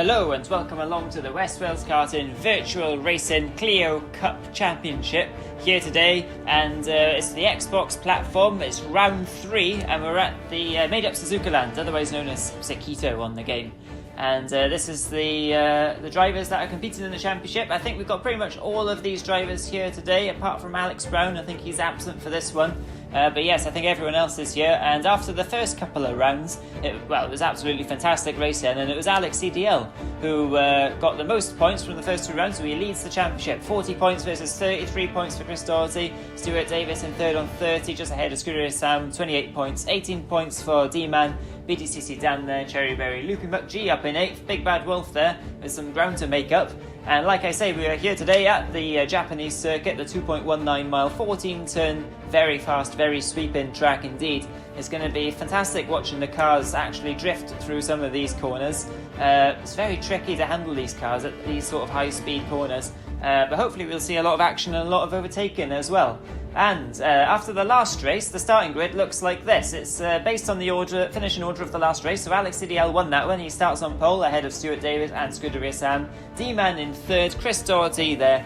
Hello and welcome along to the West Wales Karting Virtual Racing Clio Cup Championship here today, and it's the Xbox platform. It's round 3 and we're at the made up Suzuka land, otherwise known as Sakkito on the game. And this is the drivers that are competing in the championship. I think we've got pretty much all of these drivers here today, apart from Alex Brown. I think he's absent for this one. But yes, I think everyone else is here. And after the first couple of rounds, it was absolutely fantastic racing. And it was Alex CDL who got the most points from the first 2 rounds. So he leads the championship. 40 points versus 33 points for Chris Doherty. Stuart Davis in third on 30, just ahead of Scuderia Sam, 28 points. 18 points for D-Man. BTCC Dan there, Cherry Berry, Loopy McG up in 8th, Big Bad Wolf there with some ground to make up. And like I say, we are here today at the Japanese circuit, the 2.19 mile, 14 turn, very fast, very sweeping track indeed. It's going to be fantastic watching the cars actually drift through some of these corners. It's very tricky to handle these cars at these sort of high speed corners, but hopefully we'll see a lot of action and a lot of overtaking as well. And after the last race, the starting grid looks like this. It's based on the finishing order of the last race. So Alex CDL won that one. He starts on pole ahead of Stuart Davis and Scuderia Sam. D-Man in 3rd, Chris Doherty there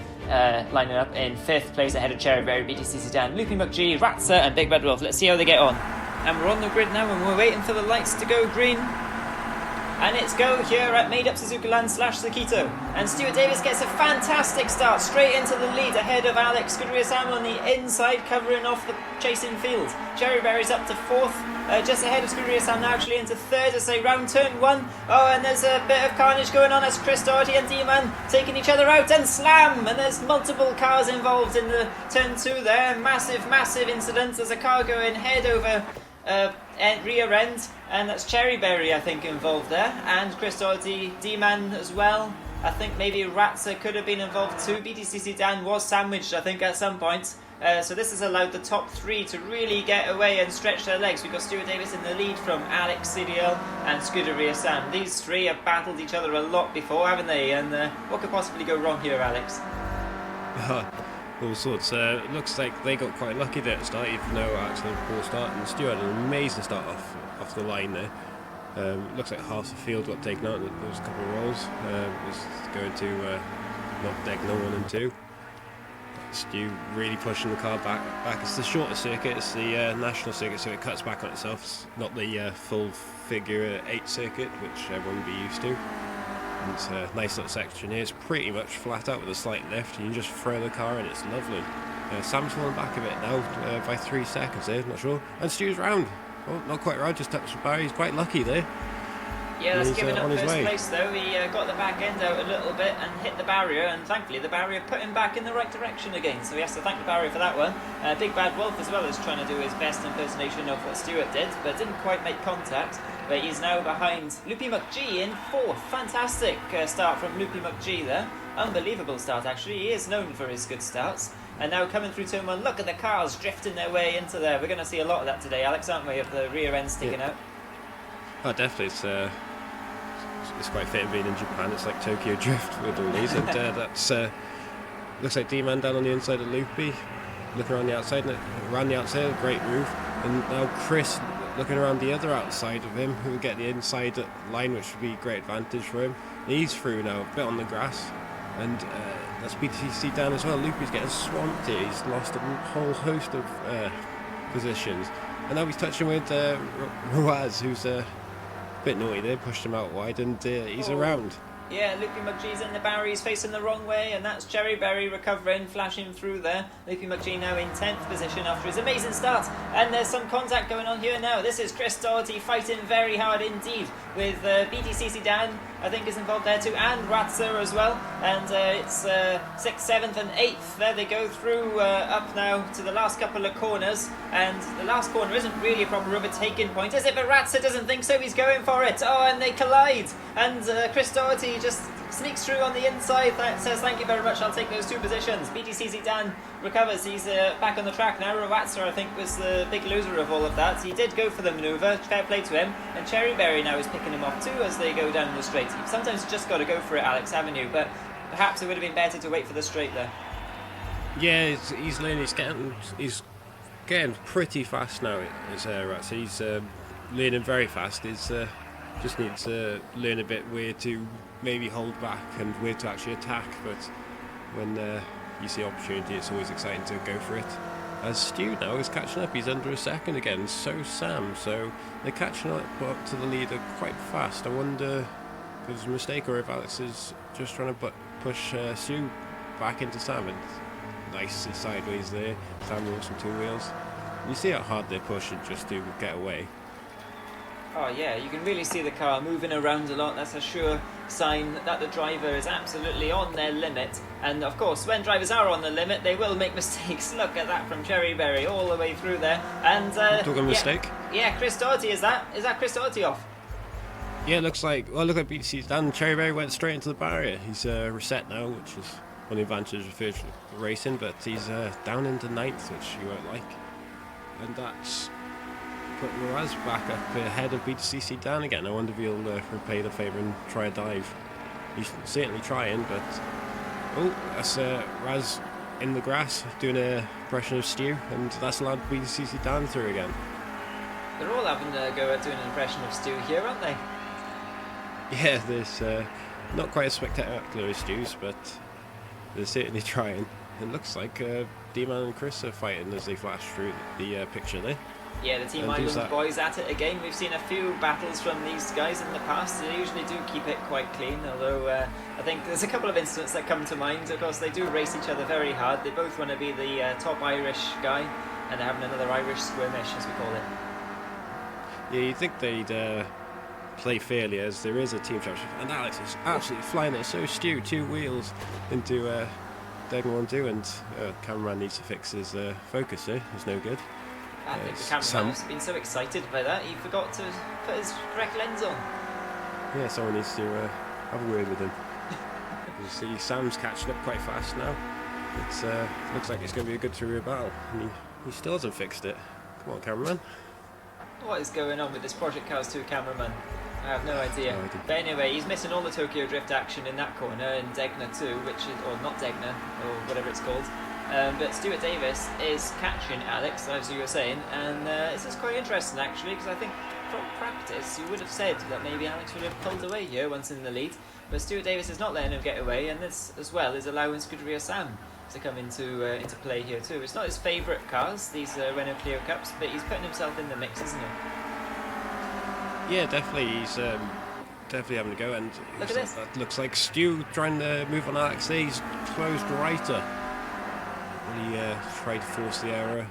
lining up in 5th place ahead of Cherry Berry, BTCC Dan, Loopy McG, Ratzer and Big Bad Wolf. Let's see how they get on. And we're on the grid now and we're waiting for the lights to go green. And it's go here at Made Up Suzuka Land / Sakkito. And Stuart Davis gets a fantastic start, straight into the lead ahead of Alex. Scuderia Sam on the inside, covering off the chasing field. Cherry Berry's up to 4th, just ahead of Scuderia Sam now, actually into 3rd as they round turn 1. Oh, and there's a bit of carnage going on as Chris Doherty and D-Man taking each other out, and slam! And there's multiple cars involved in the turn 2 there. Massive incident. There's a car going head over rear end, and that's Cherry Berry I think involved there, and Chris Doherty, D-Man as well. I think maybe Ratzer could have been involved too. BTCC Dan was sandwiched I think at some point. So this has allowed the top 3 to really get away and stretch their legs. We've got Stuart Davis in the lead from Alex CDL and Scuderia Sam. These 3 have battled each other a lot before, haven't they? And what could possibly go wrong here, Alex? All sorts. Looks like they got quite lucky there at the start, even though accident poor start, and Stuart had an amazing start off the line there. Looks like half the field got taken out. There was a couple of rolls. Was going to knock deck no 1 and 2. Stu really pushing the car back. It's the shorter circuit. It's the national circuit, so it cuts back on itself. It's not the full figure 8 circuit, which everyone would be used to. It's a nice little section here. It's pretty much flat out with a slight lift. You can just throw the car in. It's lovely. Sam's falling back a bit now by 3 seconds there, not sure. And Stu's round. Oh, not quite round, just touched the barrier. He's quite lucky there. Yeah, that's giving up first place though. He got the back end out a little bit and hit the barrier, and thankfully the barrier put him back in the right direction again. So he has to thank the barrier for that one. Big Bad Wolf as well is trying to do his best impersonation of what Stuart did, but didn't quite make contact. But he's now behind Loopy McG in 4th. Fantastic start from Loopy McG there. Unbelievable start actually. He is known for his good starts. And now coming through turn 1, look at the cars drifting their way into there. We're going to see a lot of that today, Alex, aren't we, of the rear end sticking out? Oh, definitely. It's quite fitting being in Japan. It's like Tokyo Drift with all these, and that's looks like D-Man down on the inside of Loopy, looking around the outside, and around the outside, great move. And now Chris looking around the other outside of him, who will get the inside line, which would be a great advantage for him. He's through now, a bit on the grass, and that's BTCC down as well. Loopy's getting swamped here. He's lost a whole host of positions, and now he's touching with Ruaz, who's bit naughty there, pushed him out wide, and he's around. Yeah, Loopy McG's in the barrier, he's facing the wrong way, and that's Cherry Berry recovering, flashing through there. Loopy McG now in 10th position after his amazing start, and there's some contact going on here now. This is Chris Doherty fighting very hard indeed with BTCC Dan, I think is involved there too, and Ratzer as well, and it's 6th, 7th and 8th. There they go through up now to the last couple of corners, and the last corner isn't really a proper overtaking point, is it? But Ratzer doesn't think so, he's going for it. Oh, and they collide, and Chris Doherty just sneaks through on the inside. That says thank you very much, I'll take those 2 positions. BTCC Dan recovers, he's back on the track now. Rawatzer I think was the big loser of all of that. He did go for the manoeuvre, fair play to him, and Cherry Berry now is picking him off too as they go down the straight. Sometimes you just got to go for it, Alex, haven't you? But perhaps it would have been better to wait for the straight there. Yeah, he's learning, he's getting pretty fast now, Ratzer. He's learning very fast. Just need to learn a bit where to maybe hold back and where to actually attack. But when you see opportunity, it's always exciting to go for it. As Stu now is catching up, he's under a second again, so Sam. So they're catching up to the leader quite fast. I wonder if it was a mistake or if Alex is just trying to push Stu back into Sam. And nicely sideways there. Sam lost some 2 wheels. You see how hard they're pushing just to get away. Oh yeah, you can really see the car moving around a lot. That's a sure sign that the driver is absolutely on their limit. And of course, when drivers are on the limit, they will make mistakes. Look at that from Cherryberry all the way through there. And talking mistake. Yeah, Chris Doherty, is that Chris Doherty off? Yeah, looks like. Well, look at BTC's down. Cherryberry went straight into the barrier. He's reset now, which is one of the advantages of virtual racing. But he's down into 9th, which you won't like. And that's put Raz back up ahead of BTCC down again. I wonder if he'll repay the favour and try a dive. He's certainly trying, but oh, that's Raz in the grass doing a impression of Stu, and that's allowed BTCC down through again. They're all having a go at doing an impression of Stu here, aren't they? Yeah, there's not quite as spectacular as Stu's, but they're certainly trying. It looks like D-Man and Chris are fighting as they flash through the picture there. Yeah, the Team Island boys at it again. We've seen a few battles from these guys in the past. They usually do keep it quite clean, although I think there's a couple of incidents that come to mind. Of course, they do race each other very hard. They both want to be the top Irish guy, and they're having another Irish skirmish, as we call it. Yeah, you'd think they'd play fairly, as there is a team championship, and Alex is absolutely flying it. So Stu, 2 wheels into Degman 1-2, and cameraman needs to fix his focus there. It's no good. I think the cameraman must have been so excited by that, he forgot to put his correct lens on. Yeah, someone needs to have a word with him. You see Sam's catching up quite fast now. It looks like it's going to be a good 3-wheel battle, and he still hasn't fixed it. Come on, cameraman. What is going on with this ProjectCars2 cameraman? I have no idea. But anyway, he's missing all the Tokyo Drift action in that corner in Degna 2, which is, or not Degna, or whatever it's called. But Stuart Davis is catching Alex, as you were saying, and this is quite interesting actually, because I think from practice you would have said that maybe Alex would have pulled away here once in the lead, but Stuart Davis is not letting him get away, and this as well is allowing Scuderia Sam to come into play here too. It's not his favourite cars, these Renault Clio Cups, but he's putting himself in the mix, isn't he? Yeah, definitely. He's definitely having a go, and look at this. That looks like Stu trying to move on Alex. He's closed righter. He tried to force the error.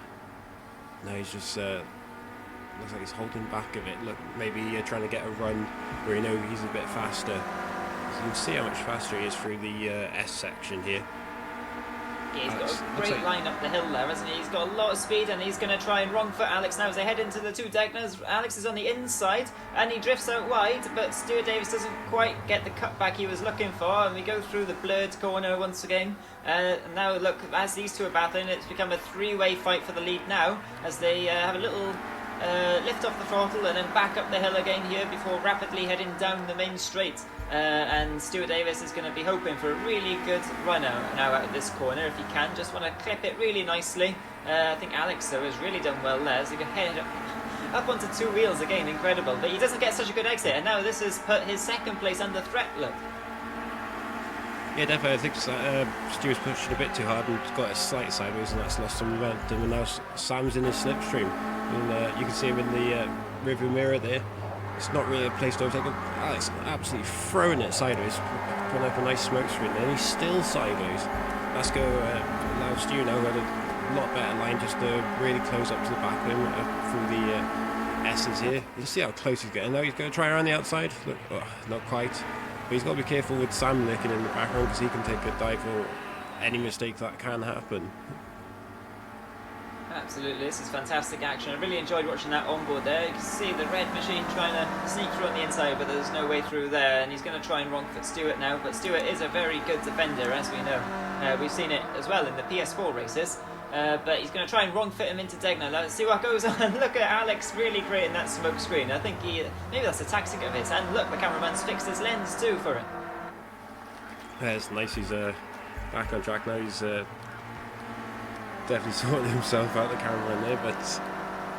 Now he's just looks like he's holding back a bit. Look, maybe trying to get a run where he's a bit faster. So you can see how much faster he is through the S section here. Yeah, he's got a great line up the hill there, hasn't he? He's got a lot of speed, and he's going to try and wrong foot Alex now as they head into the 2 Degnas. Alex is on the inside, and he drifts out wide, but Stuart Davis doesn't quite get the cutback he was looking for, and we go through the blurred corner once again. Now look, as these two are battling, it's become a 3-way fight for the lead now, as they have a little lift off the throttle and then back up the hill again here before rapidly heading down the main straight. And Stuart Davis is going to be hoping for a really good run now out of this corner if he can. Just want to clip it really nicely. I think Alex though has really done well there, so he can head up onto 2 wheels again, incredible. But he doesn't get such a good exit, and now this has put his second place under threat. Look. Yeah, definitely. I think Stuart's pushed a bit too hard and got a slight sideways, and that's lost some momentum. And now Sam's in his slipstream, and you can see him in the rearview mirror there. It's not really a place to overtake him. Alex absolutely throwing it sideways, putting up a nice smoke screen, and he's still sideways. That's going to allow Stu now, who had a lot better line, just to really close up to the back of him through the S's here. You can see how close he's getting. Now he's going to try around the outside. Look, not quite. But he's got to be careful with Sam lurking in the background, because he can take a dive for any mistake that can happen. Absolutely, this is fantastic action. I really enjoyed watching that onboard there. You can see the red machine trying to sneak through on the inside, but there's no way through there, and he's going to try and wrong foot Stuart now. But Stuart is a very good defender, as we know. We've seen it as well in the PS4 races. But he's going to try and wrong fit him into Degna. Let's see what goes on. Look at Alex really creating that smoke screen. I think maybe that's a tactic of his. And look, the cameraman's fixed his lens too for it. Yeah, it's nice. He's back on track now. He's definitely sorted himself out, the cameraman there. But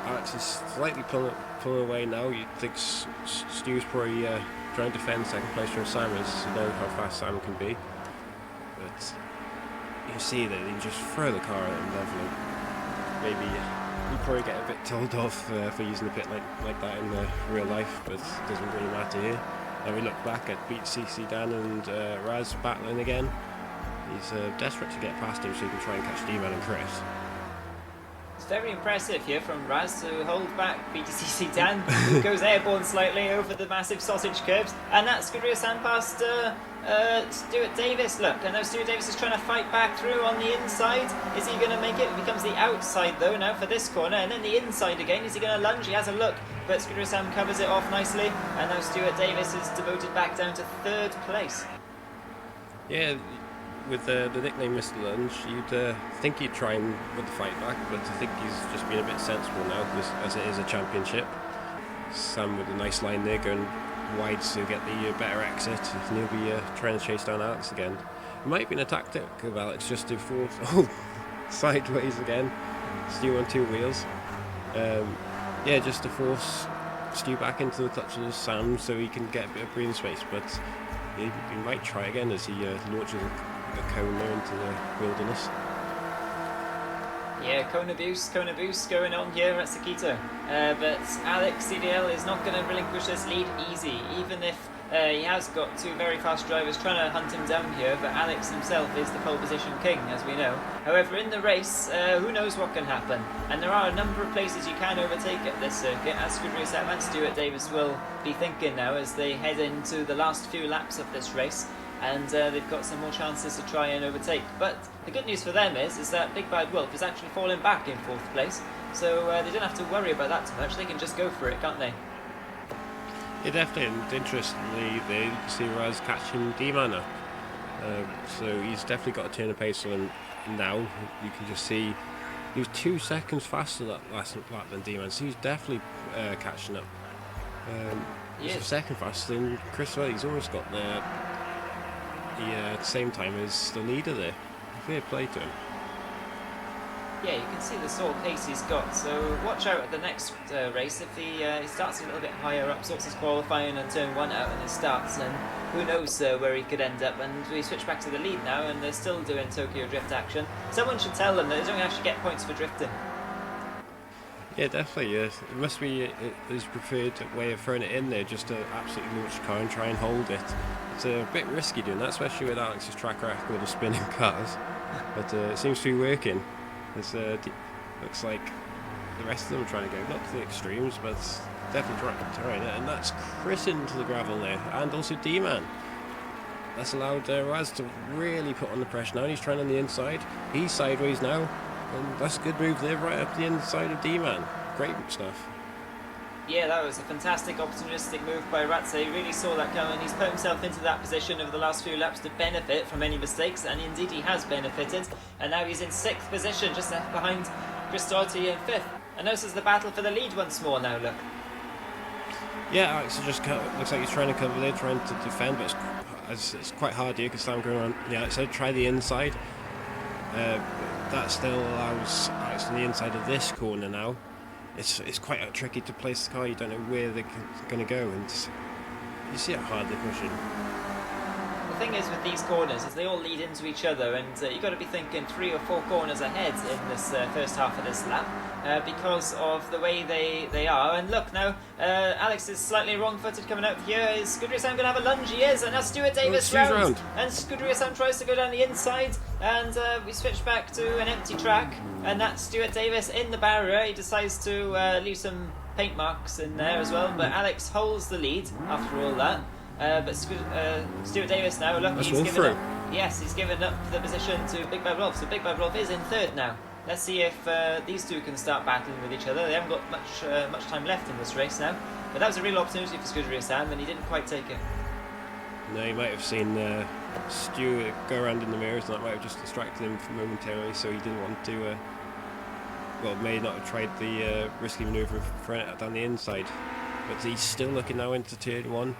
Alex is slightly pulling away now. You'd think Stu's probably trying to defend second place from Sam, as you know how fast Sam can be. But you can see that he just throw the car at him levelly. Maybe you probably get a bit told off for using the pit like that in real life, but it doesn't really matter here. Now we look back at BTCC Dan and Raz battling again. He's desperate to get past him so he can try and catch D-Man and Chris. It's very impressive here from Raz to hold back BTCC Dan, who goes airborne slightly over the massive sausage curbs, and that's Scuderia Sam past Stuart Davis. Look, and now Stuart Davis is trying to fight back through on the inside. Is he going to make it? It becomes the outside though now for this corner, and then the inside again. Is he going to lunge? He has a look, but Scuderia Sam covers it off nicely, and now Stuart Davis is demoted back down to 3rd place. Yeah. With the nickname Mr. Lunge, you'd think he'd try and win the fight back, but I think he's just been a bit sensible now, as it is a championship. Sam with a nice line there, going wide to get the better exit, and he'll be trying to chase down Alex again. It might have been a tactic of Alex just to force sideways again, Stu on 2 wheels. Yeah, just to force Stu back into the clutches of Sam so he can get a bit of breathing space, but he might try again as he launches a cone there into the wilderness. Yeah, cone abuse going on here at Sakkito. But Alex CDL is not going to relinquish this lead easy, even if he has got 2 very fast drivers trying to hunt him down here, but Alex himself is the pole position king, as we know. However, in the race, who knows what can happen, and there are a number of places you can overtake at this circuit, as Scuderia Sam and Stuart Davis will be thinking now as they head into the last few laps of this race, and they've got some more chances to try and overtake. But the good news for them is that Big Bad Wolf is actually falling back in 4th place, so they don't have to worry about that too much. They can just go for it, can't they? Yeah, definitely, and interestingly, they see Raz catching D-Man now. So he's definitely got a turn of pace on him now. You can just see he was 2 seconds faster that last lap than D-Man, so he's definitely catching up. He's a second faster than Chris Well. He's almost got the same time as the leader there. Fair play to him. Yeah, you can see the sort of pace he's got, so watch out at the next race. If he starts a little bit higher up, sorts his qualifying and turn 1 out and it starts, then who knows where he could end up. And we switch back to the lead now, and they're still doing Tokyo Drift action. Someone should tell them that they don't actually get points for drifting. Yeah, definitely. It must be his preferred way of throwing it in there, just to absolutely launch the car and try and hold it. It's a bit risky doing that, especially with Alex's track record of spinning cars, but it seems to be working. Looks like the rest of them are trying to go, not to the extremes, but definitely trying it, and that's Chris into the gravel there, and also D-Man. That's allowed Raz to really put on the pressure now, and he's trying on the inside. He's sideways now, and that's a good move there, right up the inside of D-Man. Great stuff. Yeah, that was a fantastic opportunistic move by Ratze. He really saw that coming. He's put himself into that position over the last few laps to benefit from any mistakes, and indeed he has benefited. And now he's in 6th position, just behind Chris Doherty in 5th. And this is the battle for the lead once more now, look. Yeah, Alex just looks like he's trying to cover there, trying to defend, but it's quite hard here because Sam going on the outside. Try the inside. That still allows Alex on the inside of this corner now. It's quite tricky to place the car. You don't know where they're going to go, and you see how hard they're pushing. The thing is with these corners is they all lead into each other, and you've got to be thinking 3 or 4 corners ahead in this first half of this lap because of the way they are. And look now, Alex is slightly wrong-footed coming out here. Is Scuderia Sam going to have a lunge? He is, and now Stuart Davis round. And Scuderia Sam tries to go down the inside, and we switch back to an empty track, and that's Stuart Davis in the barrier. He decides to leave some paint marks in there as well, but Alex holds the lead after all that. But Stuart Davis now, look, he's given up. Yes, he's given up the position to Big Bad Wolf. So Big Bad Wolf is in 3rd now. Let's see if these two can start battling with each other. They haven't got much time left in this race now. But that was a real opportunity for Scuderia Sam, and he didn't quite take it. No, you might have seen Stu go around in the mirrors, and that might have just distracted him momentarily, so he didn't want to, may not have tried the risky manoeuvre down the inside. But he's still looking now into turn 1.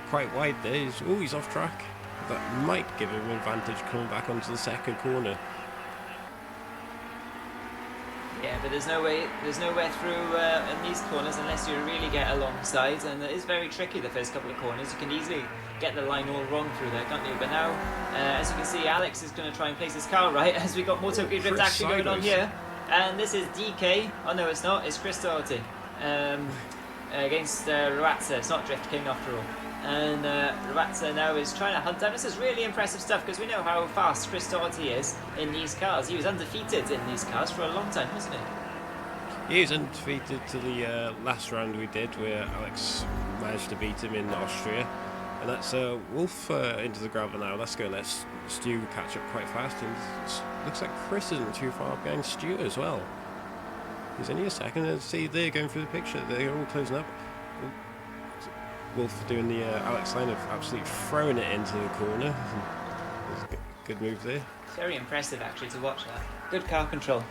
Quite wide there. He's off track. That might give him an advantage coming back onto the second corner. Yeah, but there's nowhere through in these corners unless you really get alongside, and it is very tricky the first couple of corners. You can easily get the line all wrong through there, can't you? But now, as you can see, Alex is going to try and place his car right as we got more Tokyo Drift action going on here. And this is DK. Oh no, it's not. It's Chris Doherty against Ruatsa. It's not Drift King after all. And Ruatsa now is trying to hunt down. This is really impressive stuff because we know how fast Chris Doherty is in these cars. He was undefeated in these cars for a long time, wasn't he? He was undefeated to the last round we did, where Alex managed to beat him in Austria. And that's Wolf into the gravel now. That's going to let Stu catch up quite fast. And looks like Chris isn't too far behind Stu as well. He's only a second. And see, they're going through the picture. They're all closing up. Wolf doing the Alex line of absolutely throwing it into the corner. Good move there. Very impressive actually to watch that. Good car control.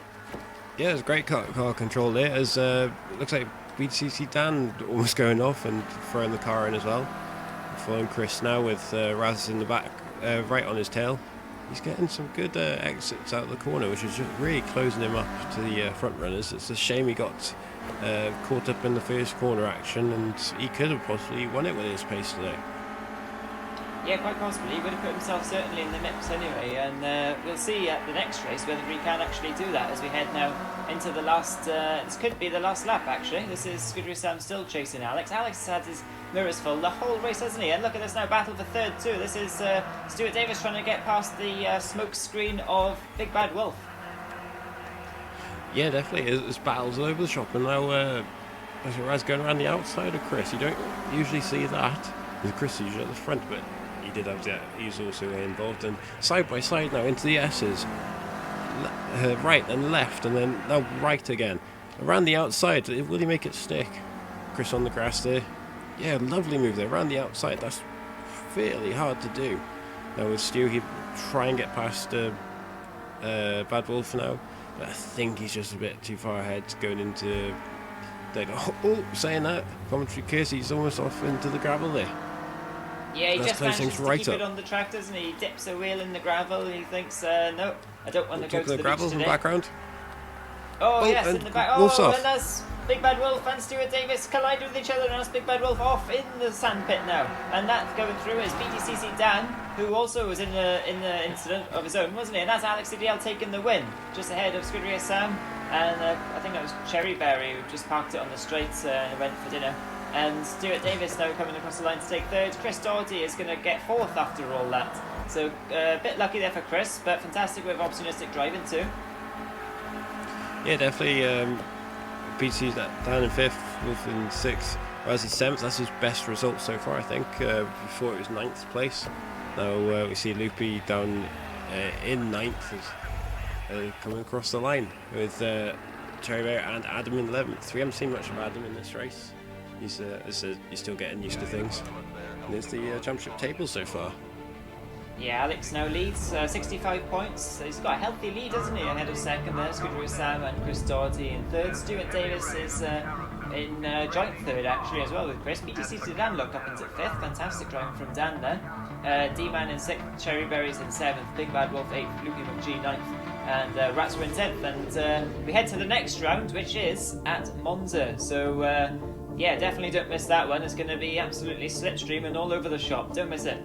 Yeah, it's great car control there. As looks like BCC Dan almost going off and throwing the car in as well. Following Chris now with Raz in the back, right on his tail. He's getting some good exits out of the corner, which is just really closing him up to the front runners. It's a shame he got caught up in the first corner action, and he could have possibly won it with his pace today. Yeah, quite possibly. He would have put himself certainly in the mix anyway, and we'll see at the next race whether he can actually do that as we head now into the last, this could be the last lap actually. This is Scuderia Sam still chasing Alex. Alex has had his mirrors full the whole race, hasn't he? And look at this now, battle for third too. This is Stuart Davis trying to get past the smoke screen of Big Bad Wolf. Yeah, definitely. There's battles all over the shop, and now there's Raz going around the outside of Chris. You don't usually see that. Chris is usually at the front, but he did have that. He's also involved, and side by side now into the S's, right and left, and then now right again around the outside. Will he make it stick? Chris on the grass there. Yeah, lovely move there around the outside. That's fairly hard to do. Now with Stu, he try and get past Bad Wolf now, but I think he's just a bit too far ahead going into. Saying that, commentary case, he's almost off into the gravel there. Yeah, he just manages to keep up. It on the track, doesn't he? He dips a wheel in the gravel and he thinks, no, I don't want to go to the gravel beach from today. Background. Oh yes, in the back. Wolf's Oh, off. and that's Big Bad Wolf and Stuart Davis collide with each other, and that's Big Bad Wolf off in the sandpit now. And that going through is BTCC Dan, who also was in the incident of his own, wasn't he? And that's Alex CDL taking the win, just ahead of Scuderia Sam. And I think that was Cherryberry who just parked it on the straight and went for dinner. And Stuart Davis now coming across the line to take third. Chris Doherty is going to get fourth after all that. So a bit lucky there for Chris, but fantastic with opportunistic driving too. Yeah, definitely. BT's down in fifth, Wolf in sixth, Raz in seventh. That's his best result so far, I think. Before it was ninth place. Now we see Loopy down in ninth, coming across the line with Cherryberry and Adam in 11th. We haven't seen much of Adam in this race. He's still getting used to things. And it's the championship table so far. Yeah, Alex now leads 65 points. He's got a healthy lead, hasn't he? Ahead of second there, Scuderia Sam and Chris Doherty in third. Stuart Davis is in joint third actually as well with Chris. BTC Dan look up into fifth. Fantastic driving from Dan there. D-Man in sixth, Cherryberry's in seventh, Big Bad Wolf eighth, Loopy McGee ninth, and Rats were in 10th. And we head to the next round, which is at Monza. So yeah, definitely don't miss that one. It's going to be absolutely slipstream and all over the shop. Don't miss it.